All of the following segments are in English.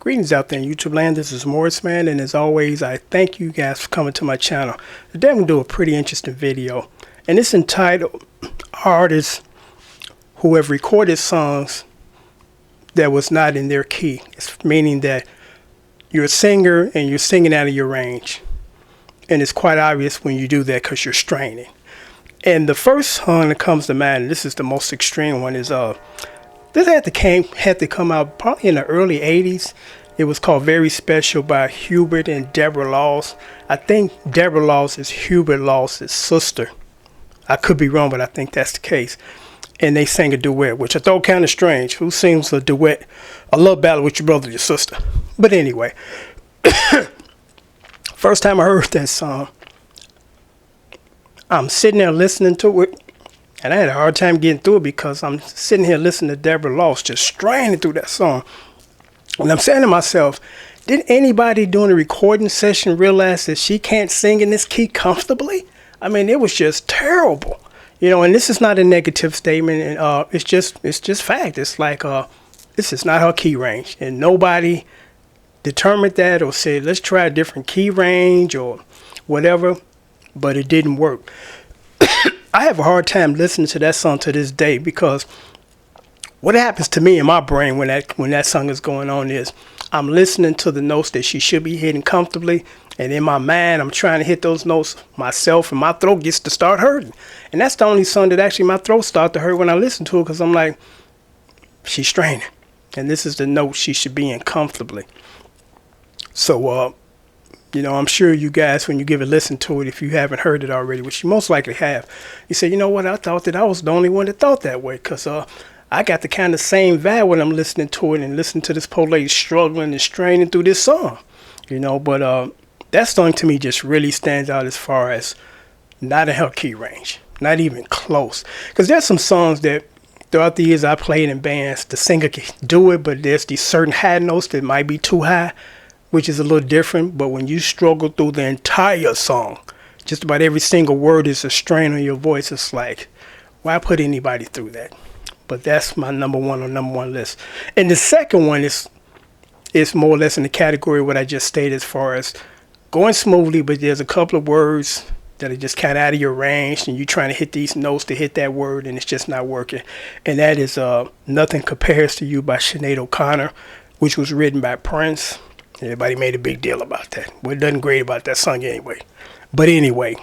Greetings out there in YouTube land. This is Morris Man, and as always, I thank you guys for coming to my channel. Today I'm going to do a pretty interesting video, and it's entitled Artists Who Have Recorded Songs That Was Not in Their Key. It's meaning that you're a singer and you're singing out of your range, and it's quite obvious when you do that because you're straining. And the first song that comes to mind, and this is the most extreme one, is this had to come out probably in the early 80s. It was called Very Special by Hubert and Deborah Laws. I think Deborah Laws is Hubert Laws' sister. I could be wrong, but I think that's the case. And they sang a duet, which I thought kind of strange. Who sings a duet, a love ballad with your brother or your sister? But anyway, first time I heard that song, I'm sitting there listening to it. And I had a hard time getting through it because I'm sitting here listening to Deborah Laws just straining through that song. And I'm saying to myself, did anybody doing a recording session realize that she can't sing in this key comfortably? I mean, it was just terrible. You know, and this is not a negative statement. And it's just fact. It's like this is not her key range. And nobody determined that or said, let's try a different key range or whatever. But it didn't work. I have a hard time listening to that song to this day because what happens to me in my brain when that song is going on is I'm listening to the notes that she should be hitting comfortably, and in my mind I'm trying to hit those notes myself, and my throat gets to start hurting. And that's the only song that actually my throat starts to hurt when I listen to it because I'm like, she's straining, and this is the note she should be in comfortably. So you know, I'm sure you guys, when you give a listen to it, if you haven't heard it already, which you most likely have, you say, you know what, I thought that I was the only one that thought that way, because I got the kind of same vibe when I'm listening to it and listening to this poor lady struggling and straining through this song, you know. But that song to me just really stands out as far as not in her key range, not even close. Because there's some songs that throughout the years I played in bands, the singer can do it, but there's these certain high notes that might be too high, which is a little different. But when you struggle through the entire song, just about every single word is a strain on your voice. It's like, why put anybody through that? But that's my number one list. And the second one is more or less in the category of what I just stated as far as going smoothly, but there's a couple of words that are just kind of out of your range, and you're trying to hit these notes to hit that word, and it's just not working. And that is Nothing Compares to You by Sinead OConnor, which was written by Prince. Everybody made a big deal about that. Well, it doesn't great about that song anyway. But anyway,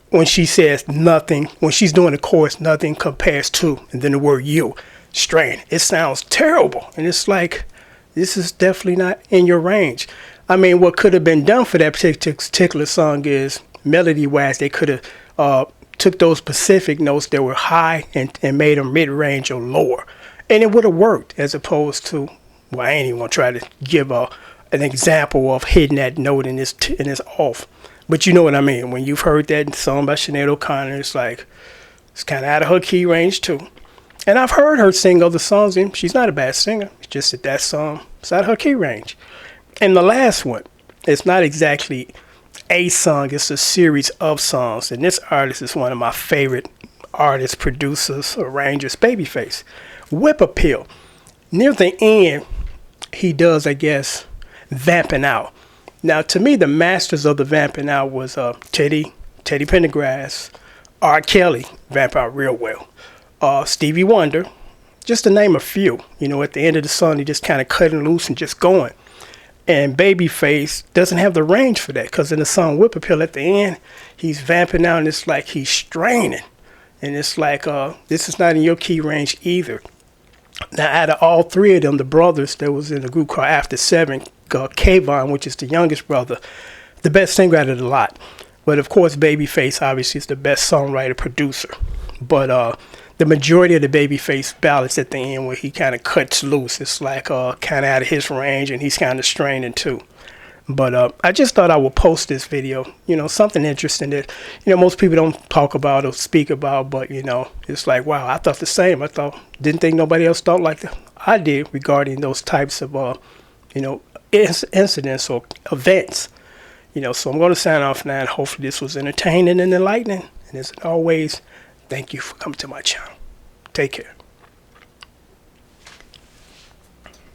when she says nothing, when she's doing the chorus, nothing compares to, and then the word you, strain, it sounds terrible. And it's like, this is definitely not in your range. I mean, what could have been done for that particular song is, melody-wise, they could have took those specific notes that were high and made them mid-range or lower. And it would have worked, as opposed to, well, I ain't even gonna try to give an example of hitting that note and it's off. But you know what I mean. When you've heard that song by Sinead OConnor, it's like, it's kind of out of her key range too. And I've heard her sing other songs, and she's not a bad singer. It's just that song is out of her key range. And the last one, it's not exactly a song, it's a series of songs. And this artist is one of my favorite artists, producers, arrangers, Babyface. Whip Appeal. Near the end, he does, I guess, vamping out. Now, to me, the masters of the vamping out was Teddy Pendergrass, R. Kelly, vamp out real well. Stevie Wonder, just to name a few. You know, at the end of the song, he just kind of cutting loose and just going. And Babyface doesn't have the range for that, because in the song Whip Appeal at the end, he's vamping out, and it's like he's straining. And it's like, this is not in your key range either. Now, out of all three of them, the brothers that was in a group called After Seven, Kayvon, which is the youngest brother, the best singer out of the lot. But of course, Babyface obviously is the best songwriter, producer. But the majority of the Babyface ballads at the end, where he kind of cuts loose, it's like kind of out of his range, and he's kind of straining too. But I just thought I would post this video, you know, something interesting that, you know, most people don't talk about or speak about, but, you know, it's like, wow, I thought the same. Didn't think nobody else thought like I did regarding those types of, you know, incidents or events. You know, so I'm going to sign off now, and hopefully this was entertaining and enlightening. And as always, thank you for coming to my channel. Take care.